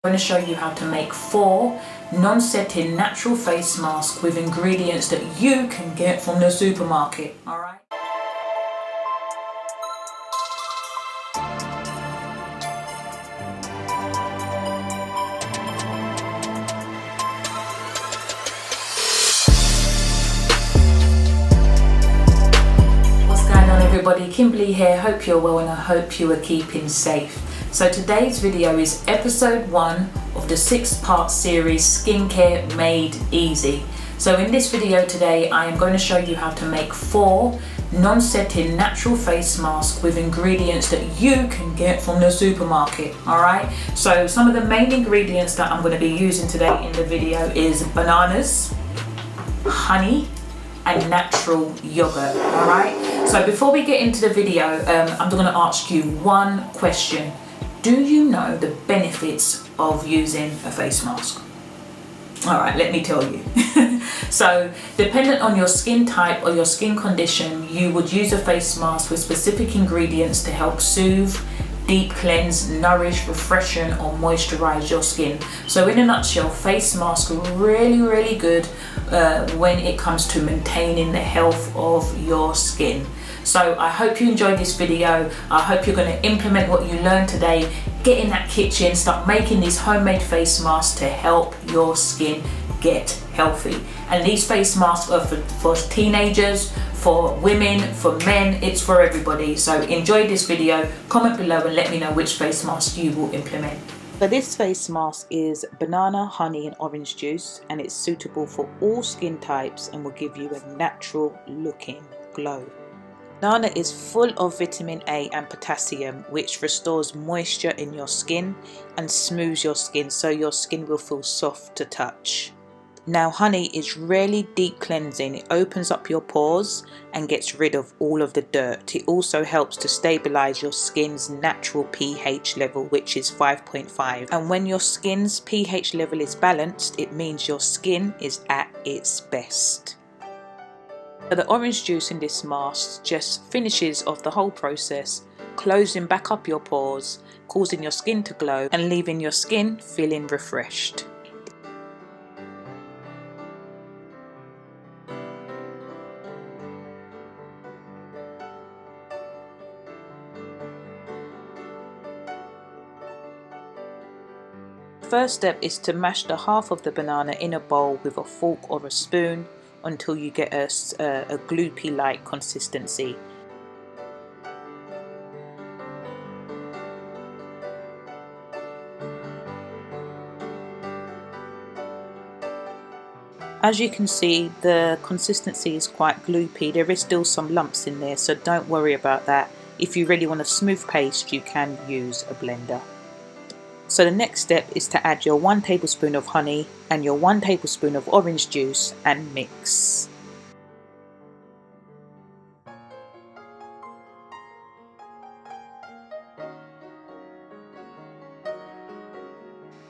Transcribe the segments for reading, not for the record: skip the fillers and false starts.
I'm going to show you how to make 4 non-setting natural face masks with ingredients that you can get from the supermarket. Alright? What's going on, everybody? Kimberly here. Hope you're well and I hope you are keeping safe. So today's video is episode 1 of the 6-part series Skincare Made Easy. So in this video today I am going to show you how to make 4 non-setting natural face masks with ingredients that you can get from the supermarket. Alright, so some of the main ingredients that I'm going to be using today in the video is bananas, honey and natural yogurt. Alright, so before we get into the video, I'm going to ask you one question. Do you know the benefits of using a face mask? Alright, let me tell you. So, dependent on your skin type or your skin condition, you would use a face mask with specific ingredients to help soothe, deep cleanse, nourish, refreshen or moisturize your skin. So in a nutshell, face masks are really good when it comes to maintaining the health of your skin. So I hope you enjoyed this video. I hope you're going to implement what you learned today. Get in that kitchen, start making these homemade face masks to help your skin get healthy. And these face masks are for teenagers, for women, for men, it's for everybody. So enjoy this video, comment below and let me know which face mask you will implement. So this face mask is banana, honey and orange juice, and it's suitable for all skin types and will give you a natural looking glow. Banana is full of vitamin A and potassium, which restores moisture in your skin and smooths your skin so your skin will feel soft to touch. Now honey is really deep cleansing. It opens up your pores and gets rid of all of the dirt. It also helps to stabilize your skin's natural pH level, which is 5.5. And when your skin's pH level is balanced, it means your skin is at its best. So the orange juice in this mask just finishes off the whole process, closing back up your pores, causing your skin to glow and leaving your skin feeling refreshed. First step is to mash the half of the banana in a bowl with a fork or a spoon until you get a gloopy like consistency. As you can see, the consistency is quite gloopy. There is still some lumps in there, so don't worry about that. If you really want a smooth paste, you can use a blender. So the next step is to add your 1 tablespoon of honey and your 1 tablespoon of orange juice and mix.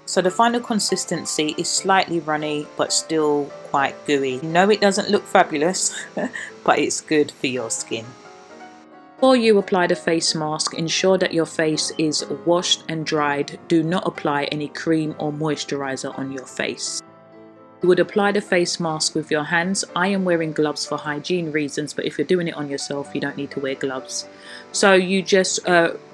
So the final consistency is slightly runny but still quite gooey. No, it doesn't look fabulous, but it's good for your skin. Before you apply the face mask, ensure that your face is washed and dried. Do not apply any cream or moisturizer on your face. You would apply the face mask with your hands. I am wearing gloves for hygiene reasons, but if you're doing it on yourself, you don't need to wear gloves. So you just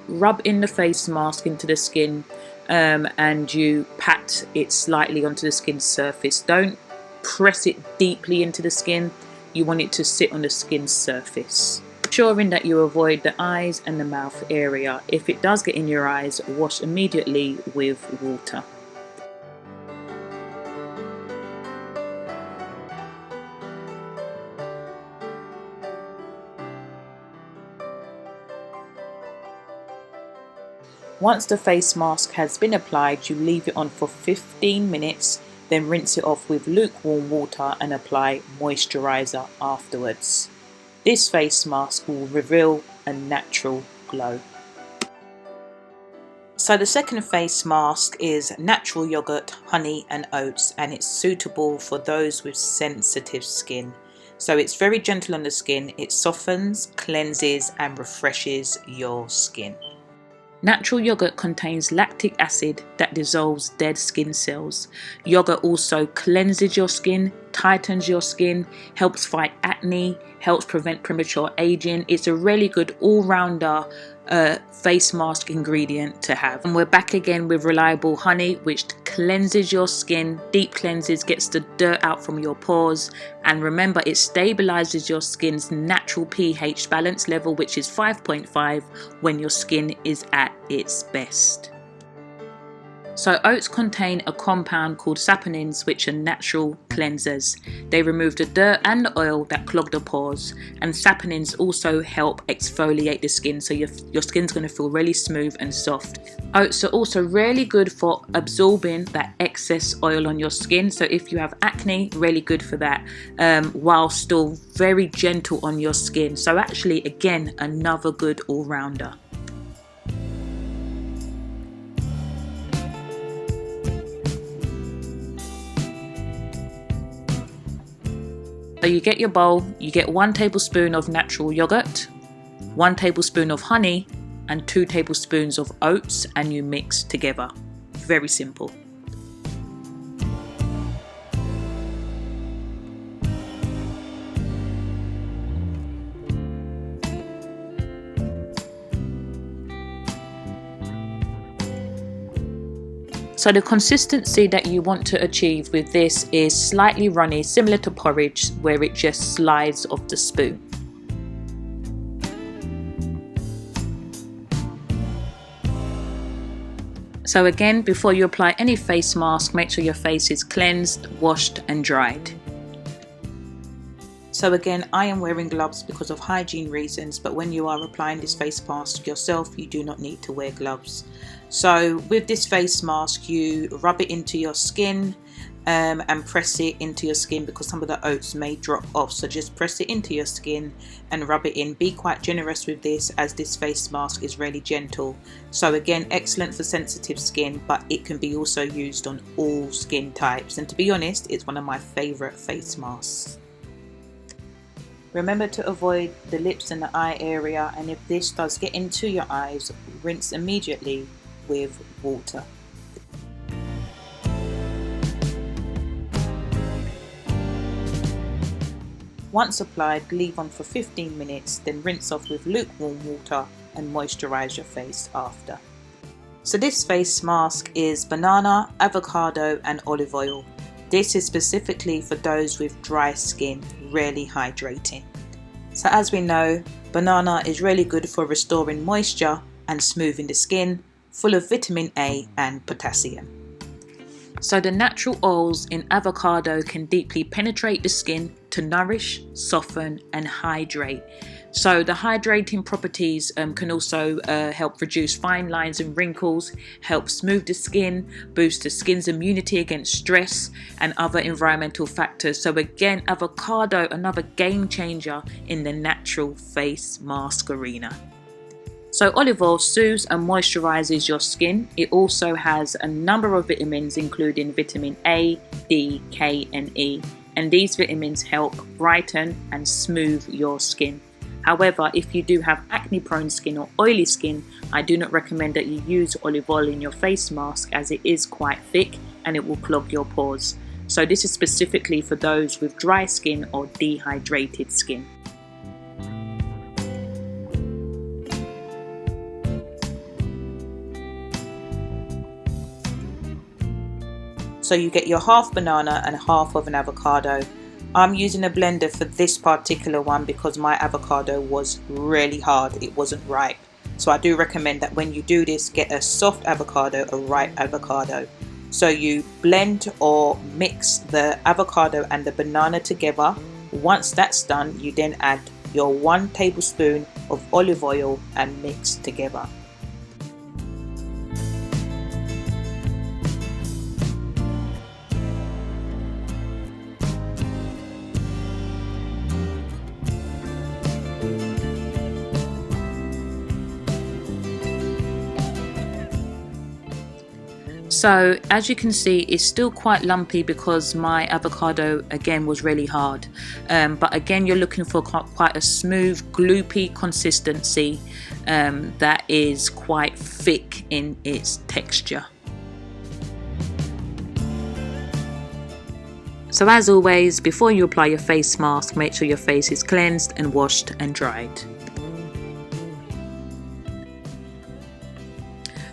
rub in the face mask into the skin and you pat it slightly onto the skin's surface. Don't press it deeply into the skin. You want it to sit on the skin's surface. Ensuring that you avoid the eyes and the mouth area. If it does get in your eyes, wash immediately with water. Once the face mask has been applied, you leave it on for 15 minutes, then rinse it off with lukewarm water and apply moisturizer afterwards. This face mask will reveal a natural glow. So the second face mask is natural yogurt, honey and oats, and it's suitable for those with sensitive skin. So it's very gentle on the skin. It softens, cleanses and refreshes your skin. Natural yogurt contains lactic acid that dissolves dead skin cells. Yogurt also cleanses your skin, tightens your skin, helps fight acne, helps prevent premature aging. It's a really good all-rounder face mask ingredient to have. And we're back again with reliable honey, which cleanses your skin, deep cleanses, gets the dirt out from your pores, and remember, it stabilizes your skin's natural pH balance level, which is 5.5 when your skin is at its best. So oats contain a compound called saponins, which are natural cleansers. They remove the dirt and the oil that clog the pores, and saponins also help exfoliate the skin, so your skin's going to feel really smooth and soft. Oats are also really good for absorbing that excess oil on your skin, so if you have acne, really good for that, while still very gentle on your skin. So actually, again, another good all-rounder. So you get your bowl, you get 1 tablespoon of natural yogurt, 1 tablespoon of honey, and 2 tablespoons of oats, and you mix together. Very simple. So the consistency that you want to achieve with this is slightly runny, similar to porridge, where it just slides off the spoon. So again, before you apply any face mask, make sure your face is cleansed, washed and dried. So again, I am wearing gloves because of hygiene reasons, but when you are applying this face mask yourself, you do not need to wear gloves. So with this face mask, you rub it into your skin and press it into your skin, because some of the oats may drop off. So just press it into your skin and rub it in. Be quite generous with this, as this face mask is really gentle. So again, excellent for sensitive skin, but it can be also used on all skin types. And to be honest, it's one of my favorite face masks. Remember to avoid the lips and the eye area, and if this does get into your eyes, rinse immediately with water. Once applied, leave on for 15 minutes, then rinse off with lukewarm water and moisturize your face after. So this face mask is banana, avocado and olive oil. This is specifically for those with dry skin, really hydrating. So as we know, banana is really good for restoring moisture and smoothing the skin, full of vitamin A and potassium. So the natural oils in avocado can deeply penetrate the skin to nourish, soften and hydrate. So the hydrating properties can also help reduce fine lines and wrinkles, help smooth the skin, boost the skin's immunity against stress and other environmental factors. So again, avocado, another game changer in the natural face mask arena. So olive oil soothes and moisturizes your skin. It also has a number of vitamins, including vitamin A, D, K and E. And these vitamins help brighten and smooth your skin. However, if you do have acne prone skin or oily skin, I do not recommend that you use olive oil in your face mask, as it is quite thick and it will clog your pores. So this is specifically for those with dry skin or dehydrated skin. So you get your half banana and half of an avocado. I'm using a blender for this particular one because my avocado was really hard, it wasn't ripe. So I do recommend that when you do this, get a soft avocado, a ripe avocado. So you blend or mix the avocado and the banana together. Once that's done, you then add your 1 tablespoon of olive oil and mix together. So as you can see, it's still quite lumpy because my avocado again was really hard, but again you're looking for quite a smooth gloopy consistency that is quite thick in its texture. So as always, before you apply your face mask, make sure your face is cleansed and washed and dried.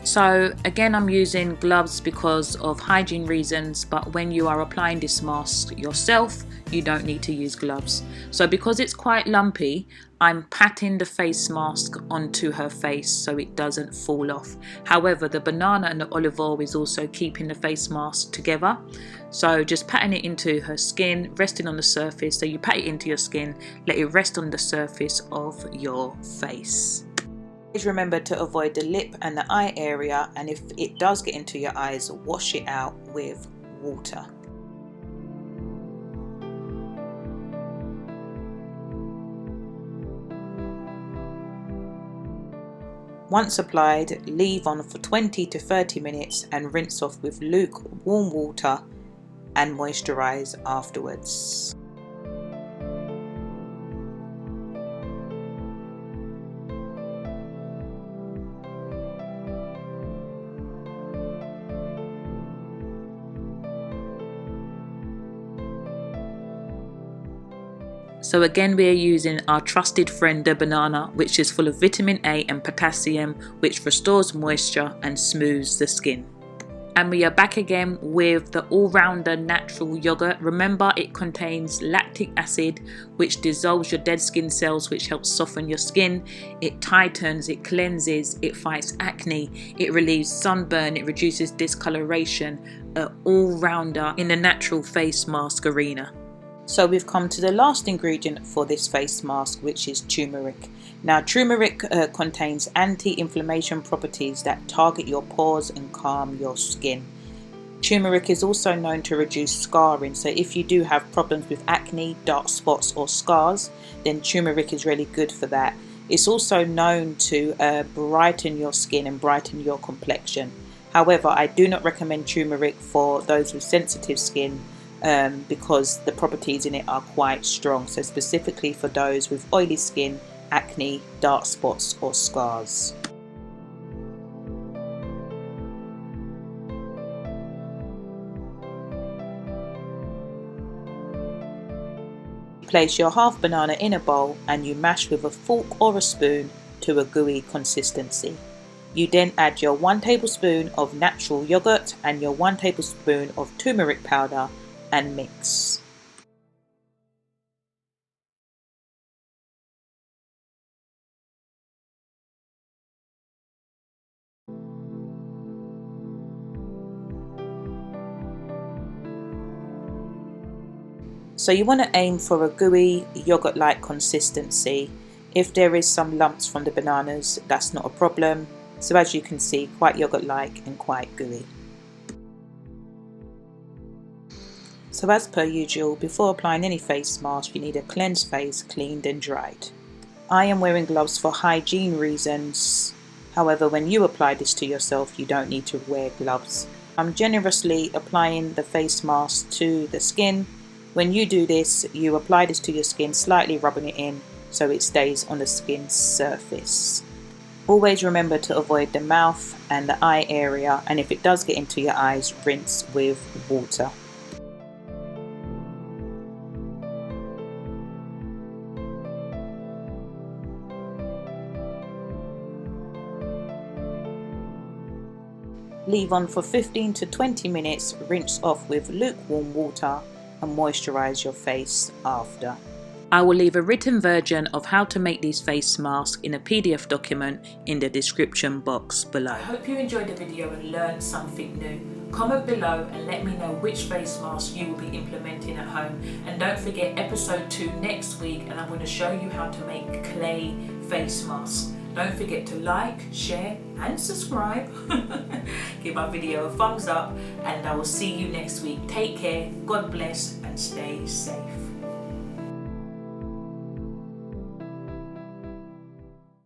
So again, I'm using gloves because of hygiene reasons, but when you are applying this mask yourself, you don't need to use gloves. So because it's quite lumpy, I'm patting the face mask onto her face so it doesn't fall off. However, the banana and the olive oil is also keeping the face mask together. So just patting it into her skin, resting on the surface. So you pat it into your skin, let it rest on the surface of your face. Please remember to avoid the lip and the eye area, and if it does get into your eyes, wash it out with water. Once applied, leave on for 20 to 30 minutes and rinse off with lukewarm water and moisturize afterwards. So again, we are using our trusted friend, the banana, which is full of vitamin A and potassium, which restores moisture and smooths the skin. And we are back again with the all-rounder natural yogurt. Remember, it contains lactic acid, which dissolves your dead skin cells, which helps soften your skin. It tightens, it cleanses, it fights acne, it relieves sunburn, it reduces discoloration. An all-rounder in the natural face mask arena. So we've come to the last ingredient for this face mask, which is turmeric. Now turmeric contains anti-inflammation properties that target your pores and calm your skin. Turmeric is also known to reduce scarring, so if you do have problems with acne, dark spots or scars, then turmeric is really good for that. It's also known to brighten your skin and brighten your complexion. However, I do not recommend turmeric for those with sensitive skin, because the properties in it are quite strong, so specifically for those with oily skin, acne, dark spots or scars. Place your half banana in a bowl and you mash with a fork or a spoon to a gooey consistency. You then add your 1 tablespoon of natural yogurt and your 1 tablespoon of turmeric powder and mix. So you want to aim for a gooey yogurt-like consistency. If there is some lumps from the bananas, that's not a problem. So as you can see, quite yogurt-like and quite gooey. So as per usual, before applying any face mask, you need a cleansed face, cleaned and dried. I am wearing gloves for hygiene reasons. However, when you apply this to yourself, you don't need to wear gloves. I'm generously applying the face mask to the skin. When you do this, you apply this to your skin, slightly rubbing it in so it stays on the skin's surface. Always remember to avoid the mouth and the eye area, and if it does get into your eyes, rinse with water. Leave on for 15 to 20 minutes, rinse off with lukewarm water and moisturize your face after. I will leave a written version of how to make these face masks in a PDF document in the description box below. I hope you enjoyed the video and learned something new. Comment below and let me know which face mask you will be implementing at home. And don't forget, episode 2 next week, and I'm going to show you how to make clay face masks. Don't forget to like, share and subscribe. Give my video a thumbs up and I will see you next week. Take care, God bless and stay safe.